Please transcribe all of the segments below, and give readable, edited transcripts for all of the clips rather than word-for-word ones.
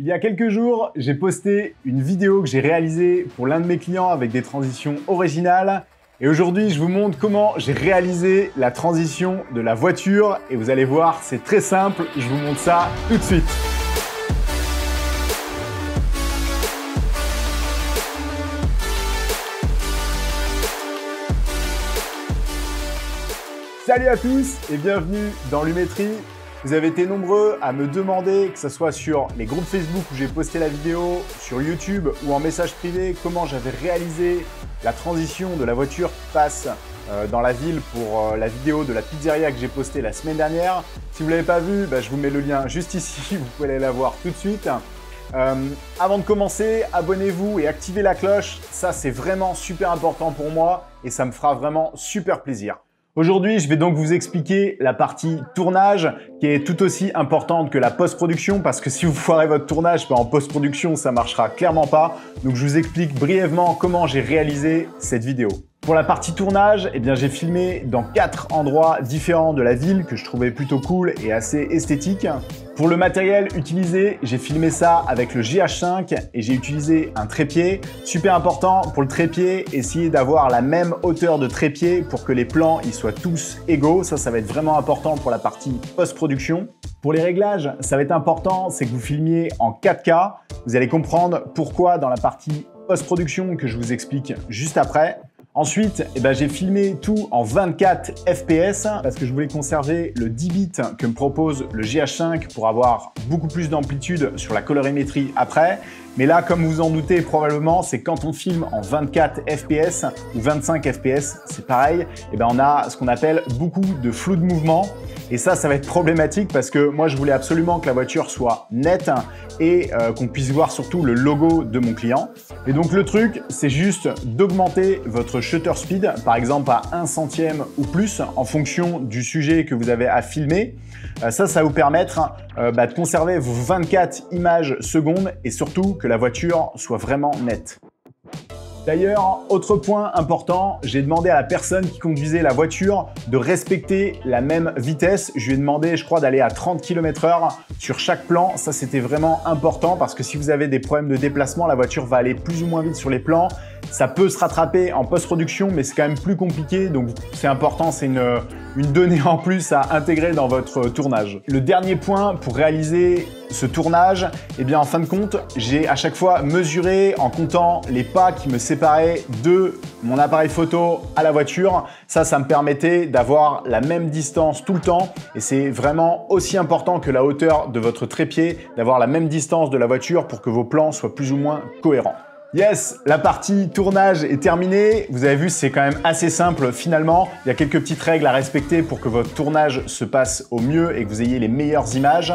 Il y a quelques jours, j'ai posté une vidéo que j'ai réalisée pour l'un de mes clients avec des transitions originales. Et aujourd'hui, je vous montre comment j'ai réalisé la transition de la voiture. Et vous allez voir, c'est très simple. Je vous montre ça tout de suite. Salut à tous et bienvenue dans Lumetri. Vous avez été nombreux à me demander, que ce soit sur les groupes Facebook où j'ai posté la vidéo, sur YouTube ou en message privé, comment j'avais réalisé la transition de la voiture qui passe dans la ville pour la vidéo de la pizzeria que j'ai postée la semaine dernière. Si vous ne l'avez pas vu, je vous mets le lien juste ici, vous pouvez aller la voir tout de suite. Avant de commencer, abonnez-vous et activez la cloche, ça c'est vraiment super important pour moi et ça me fera vraiment super plaisir. Aujourd'hui, je vais donc vous expliquer la partie tournage qui est tout aussi importante que la post-production parce que si vous foirez votre tournage en post-production, ça marchera clairement pas. Donc je vous explique brièvement comment j'ai réalisé cette vidéo. Pour la partie tournage, j'ai filmé dans 4 endroits différents de la ville que je trouvais plutôt cool et assez esthétique. Pour le matériel utilisé, j'ai filmé ça avec le GH5 et j'ai utilisé un trépied. Super important pour le trépied, essayez d'avoir la même hauteur de trépied pour que les plans ils soient tous égaux. Ça va être vraiment important pour la partie post-production. Pour les réglages, ça va être important, c'est que vous filmiez en 4K. Vous allez comprendre pourquoi dans la partie post-production que je vous explique juste après. Ensuite, j'ai filmé tout en 24 fps parce que je voulais conserver le 10 bits que me propose le GH5 pour avoir beaucoup plus d'amplitude sur la colorimétrie après. Mais là, comme vous en doutez probablement, c'est quand on filme en 24 fps ou 25 fps, c'est pareil, on a ce qu'on appelle beaucoup de flou de mouvement. Et ça va être problématique parce que moi, je voulais absolument que la voiture soit nette et qu'on puisse voir surtout le logo de mon client. Et donc, le truc, c'est juste d'augmenter votre shutter speed, par exemple à 1 centième ou plus en fonction du sujet que vous avez à filmer. Ça va vous permettre de conserver vos 24 images secondes et surtout que la voiture soit vraiment nette. D'ailleurs, autre point important, j'ai demandé à la personne qui conduisait la voiture de respecter la même vitesse. Je lui ai demandé, je crois, d'aller à 30 km/h sur chaque plan. Ça, c'était vraiment important parce que si vous avez des problèmes de déplacement, la voiture va aller plus ou moins vite sur les plans. Ça peut se rattraper en post-production, mais c'est quand même plus compliqué. Donc, c'est important, c'est une donnée en plus à intégrer dans votre tournage. Le dernier point pour réaliser ce tournage, en fin de compte, j'ai à chaque fois mesuré en comptant les pas qui me séparaient de mon appareil photo à la voiture. Ça me permettait d'avoir la même distance tout le temps et c'est vraiment aussi important que la hauteur de votre trépied, d'avoir la même distance de la voiture pour que vos plans soient plus ou moins cohérents. Yes, la partie tournage est terminée. Vous avez vu, c'est quand même assez simple finalement. Il y a quelques petites règles à respecter pour que votre tournage se passe au mieux et que vous ayez les meilleures images.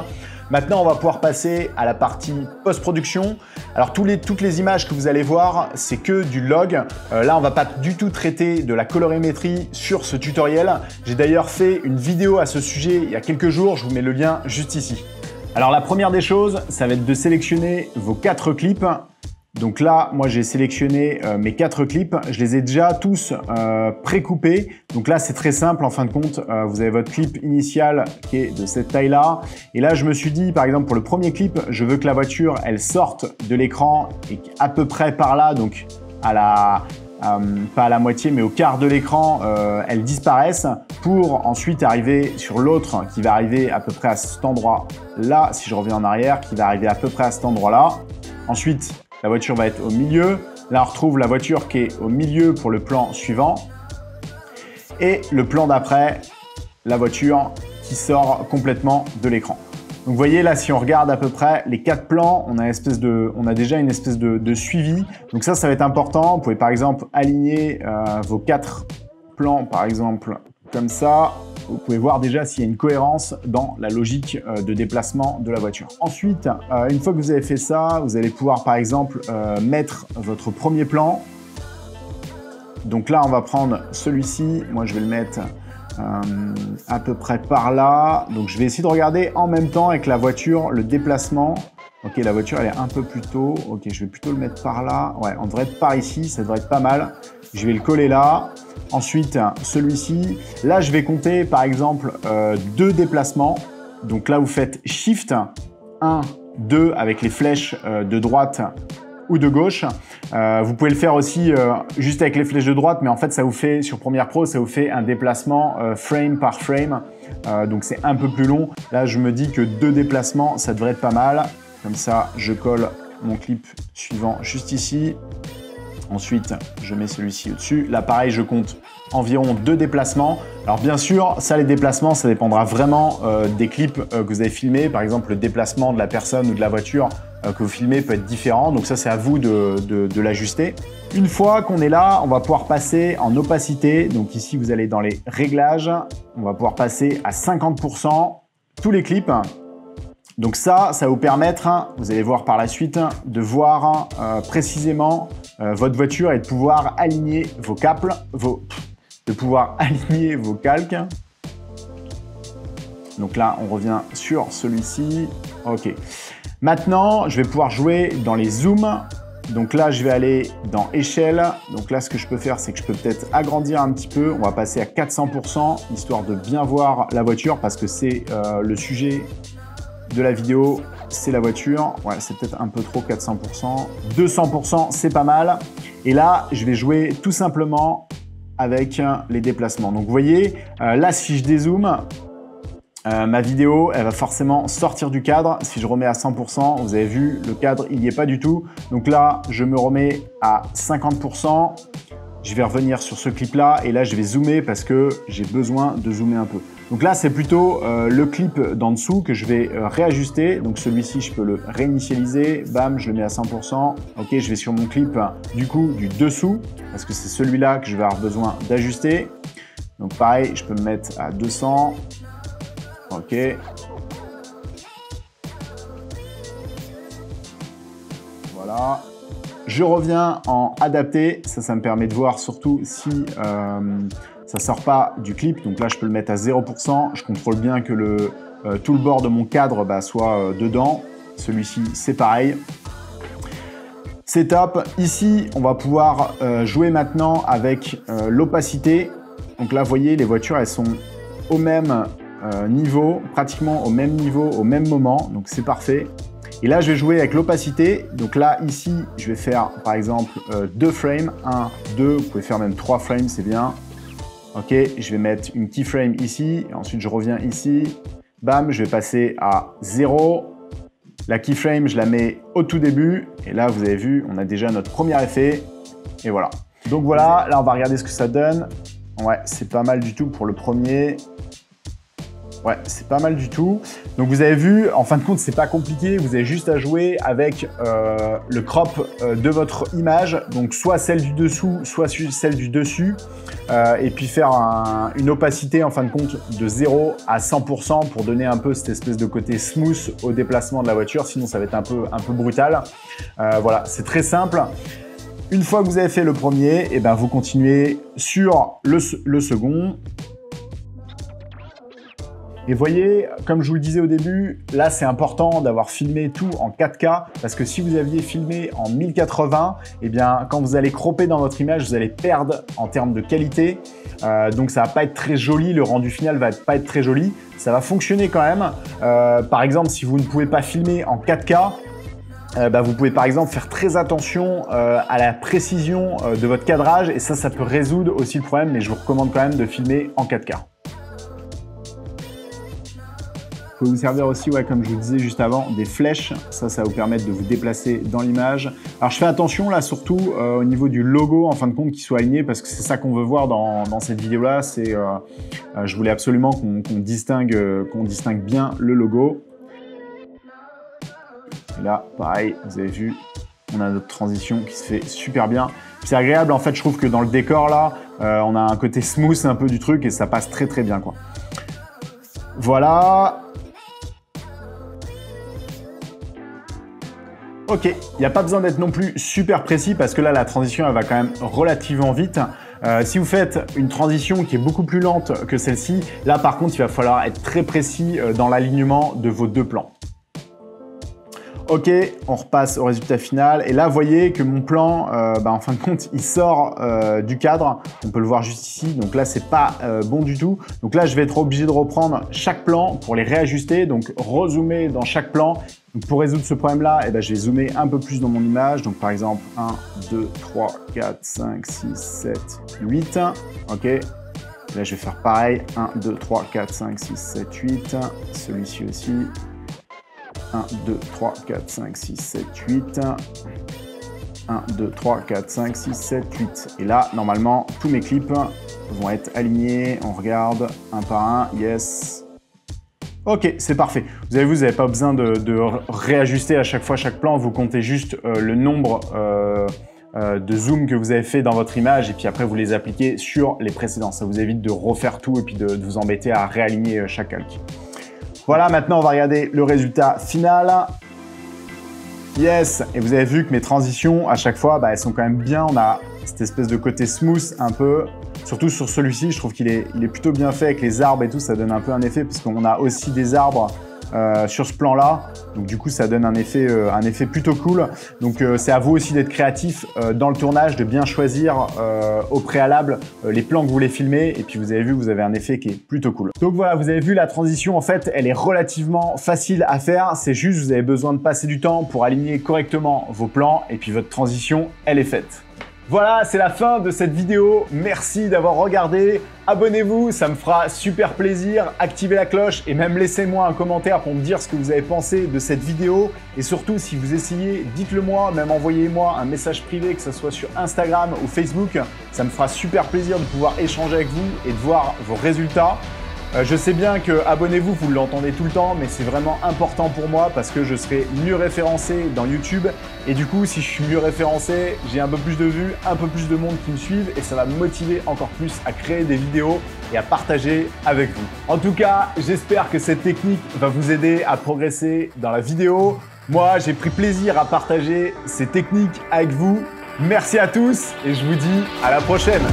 Maintenant, on va pouvoir passer à la partie post-production. Alors, toutes les images que vous allez voir, c'est que du log. Là, on va pas du tout traiter de la colorimétrie sur ce tutoriel. J'ai d'ailleurs fait une vidéo à ce sujet il y a quelques jours. Je vous mets le lien juste ici. Alors, la première des choses, ça va être de sélectionner vos 4 clips. Donc là, moi j'ai sélectionné mes 4 clips, je les ai déjà tous pré-coupés. Donc là, c'est très simple en fin de compte, vous avez votre clip initial qui est de cette taille-là. Et là, je me suis dit, par exemple, pour le premier clip, je veux que la voiture, elle sorte de l'écran et à peu près par là, donc pas à la moitié, mais au quart de l'écran, elle disparaisse pour ensuite arriver sur l'autre qui va arriver à peu près à cet endroit-là, si je reviens en arrière, qui va arriver à peu près à cet endroit-là. Ensuite, la voiture va être au milieu. Là, on retrouve la voiture qui est au milieu pour le plan suivant. Et le plan d'après, la voiture qui sort complètement de l'écran. Donc, vous voyez là, si on regarde à peu près les 4 plans, on a déjà une espèce de suivi. Donc ça va être important. Vous pouvez par exemple aligner vos 4 plans, par exemple, comme ça. Vous pouvez voir déjà s'il y a une cohérence dans la logique de déplacement de la voiture. Ensuite, une fois que vous avez fait ça, vous allez pouvoir par exemple mettre votre premier plan. Donc là, on va prendre celui-ci. Moi, je vais le mettre à peu près par là. Donc, je vais essayer de regarder en même temps avec la voiture le déplacement. Ok, la voiture, elle est un peu plus tôt. Ok, je vais plutôt le mettre par là. Ouais, on devrait être par ici. Ça devrait être pas mal. Je vais le coller là. Ensuite, celui-ci. Là, je vais compter, par exemple, 2 déplacements. Donc là, vous faites Shift 1 2 avec les flèches de droite ou de gauche. Vous pouvez le faire aussi juste avec les flèches de droite, mais en fait ça vous fait, sur Premiere Pro, ça vous fait un déplacement frame par frame, donc c'est un peu plus long. Là je me dis que 2 déplacements ça devrait être pas mal. Comme ça je colle mon clip suivant juste ici. Ensuite je mets celui-ci au-dessus. Là pareil, je compte environ 2 déplacements. Alors bien sûr, ça les déplacements, ça dépendra vraiment des clips que vous avez filmés. Par exemple, le déplacement de la personne ou de la voiture que vous filmez peut être différent. Donc ça, c'est à vous de l'ajuster. Une fois qu'on est là, on va pouvoir passer en opacité. Donc ici, vous allez dans les réglages. On va pouvoir passer à 50% tous les clips. Donc ça va vous permettre, vous allez voir par la suite, de voir précisément votre voiture et de pouvoir aligner vos calques. Donc là, on revient sur celui-ci. OK. Maintenant, je vais pouvoir jouer dans les zooms. Donc là, je vais aller dans échelle. Donc là, ce que je peux faire, c'est que je peux peut-être agrandir un petit peu. On va passer à 400%, histoire de bien voir la voiture, parce que c'est le sujet de la vidéo, c'est la voiture. Ouais, c'est peut-être un peu trop, 400%. 200%, c'est pas mal. Et là, je vais jouer tout simplement avec les déplacements. Donc vous voyez, là, si je dézoome, ma vidéo, elle va forcément sortir du cadre. Si je remets à 100%, vous avez vu, le cadre, il n'y est pas du tout. Donc là, je me remets à 50%. Je vais revenir sur ce clip-là et là, je vais zoomer parce que j'ai besoin de zoomer un peu. Donc là, c'est plutôt le clip d'en dessous que je vais réajuster. Donc celui-ci, je peux le réinitialiser. Bam, je le mets à 100%. OK, je vais sur mon clip du coup du dessous parce que c'est celui-là que je vais avoir besoin d'ajuster. Donc pareil, je peux me mettre à 200. OK. Voilà. Je reviens en adapté. Ça me permet de voir surtout si ça sort pas du clip. Donc là, je peux le mettre à 0%. Je contrôle bien que tout le bord de mon cadre soit dedans. Celui-ci, c'est pareil. C'est top. Ici, on va pouvoir jouer maintenant avec l'opacité. Donc là, vous voyez, les voitures, elles sont au même niveau, pratiquement au même niveau, au même moment. Donc c'est parfait. Et là, je vais jouer avec l'opacité. Donc là, ici, je vais faire par exemple 2 frames. 1, 2, vous pouvez faire même 3 frames, c'est bien. OK, je vais mettre une keyframe ici. Et ensuite, je reviens ici. Bam, je vais passer à 0. La keyframe, je la mets au tout début. Et là, vous avez vu, on a déjà notre premier effet. Et voilà. Donc voilà, là, on va regarder ce que ça donne. Ouais, c'est pas mal du tout pour le premier. Ouais, c'est pas mal du tout. Donc vous avez vu, en fin de compte, c'est pas compliqué. Vous avez juste à jouer avec le crop de votre image. Donc soit celle du dessous, soit celle du dessus. Et puis faire une opacité, en fin de compte, de 0 à 100% pour donner un peu cette espèce de côté smooth au déplacement de la voiture. Sinon, ça va être un peu brutal. Voilà, c'est très simple. Une fois que vous avez fait le premier, et ben vous continuez sur le second. Et voyez, comme je vous le disais au début, là c'est important d'avoir filmé tout en 4K parce que si vous aviez filmé en 1080, eh bien quand vous allez cropper dans votre image, vous allez perdre en termes de qualité. Donc ça va pas être très joli, le rendu final va pas être très joli. Ça va fonctionner quand même. Par exemple, si vous ne pouvez pas filmer en 4K, vous pouvez par exemple faire très attention à la précision de votre cadrage et ça peut résoudre aussi le problème, mais je vous recommande quand même de filmer en 4K. Peut vous servir aussi, ouais, comme je vous disais juste avant, des flèches. Ça va vous permettre de vous déplacer dans l'image. Alors je fais attention là surtout au niveau du logo en fin de compte qu'il soit aligné parce que c'est ça qu'on veut voir dans cette vidéo là. C'est, je voulais absolument qu'on distingue bien le logo. Et là, pareil, vous avez vu, on a notre transition qui se fait super bien. C'est agréable en fait, je trouve que dans le décor là, on a un côté smooth un peu du truc et ça passe très très bien quoi. Voilà. Ok, il n'y a pas besoin d'être non plus super précis parce que là, la transition, elle va quand même relativement vite. Si vous faites une transition qui est beaucoup plus lente que celle-ci, là, par contre, il va falloir être très précis dans l'alignement de vos deux plans. Ok, on repasse au résultat final. Et là, vous voyez que mon plan, en fin de compte, il sort du cadre. On peut le voir juste ici. Donc là, c'est pas bon du tout. Donc là, je vais être obligé de reprendre chaque plan pour les réajuster. Donc, rezoomer dans chaque plan. Donc pour résoudre ce problème-là, eh ben, je vais zoomer un peu plus dans mon image. Donc par exemple, 1, 2, 3, 4, 5, 6, 7, 8. OK. Là, je vais faire pareil. 1, 2, 3, 4, 5, 6, 7, 8. Celui-ci aussi. 1, 2, 3, 4, 5, 6, 7, 8. 1, 2, 3, 4, 5, 6, 7, 8. Et là, normalement, tous mes clips vont être alignés. On regarde un par un. Yes. Ok, c'est parfait. Vous n'avez pas besoin de réajuster à chaque fois chaque plan. Vous comptez juste le nombre de zoom que vous avez fait dans votre image et puis après, vous les appliquez sur les précédents. Ça vous évite de refaire tout et puis de vous embêter à réaligner chaque calque. Voilà, maintenant, on va regarder le résultat final. Yes, et vous avez vu que mes transitions, à chaque fois, elles sont quand même bien. On a cette espèce de côté smooth un peu. Surtout sur celui-ci, je trouve qu'il est plutôt bien fait avec les arbres et tout. Ça donne un peu un effet parce qu'on a aussi des arbres sur ce plan-là. Donc du coup, ça donne un effet plutôt cool. Donc c'est à vous aussi d'être créatif dans le tournage, de bien choisir au préalable les plans que vous voulez filmer. Et puis vous avez vu, vous avez un effet qui est plutôt cool. Donc voilà, vous avez vu la transition, en fait, elle est relativement facile à faire. C'est juste, vous avez besoin de passer du temps pour aligner correctement vos plans. Et puis votre transition, elle est faite. Voilà, c'est la fin de cette vidéo. Merci d'avoir regardé. Abonnez-vous, ça me fera super plaisir. Activez la cloche et même laissez-moi un commentaire pour me dire ce que vous avez pensé de cette vidéo. Et surtout, si vous essayez, dites-le moi, même envoyez-moi un message privé, que ce soit sur Instagram ou Facebook. Ça me fera super plaisir de pouvoir échanger avec vous et de voir vos résultats. Je sais bien que abonnez-vous, vous l'entendez tout le temps, mais c'est vraiment important pour moi parce que je serai mieux référencé dans YouTube. Et du coup, si je suis mieux référencé, j'ai un peu plus de vues, un peu plus de monde qui me suivent et ça va me motiver encore plus à créer des vidéos et à partager avec vous. En tout cas, j'espère que cette technique va vous aider à progresser dans la vidéo. Moi, j'ai pris plaisir à partager ces techniques avec vous. Merci à tous et je vous dis à la prochaine.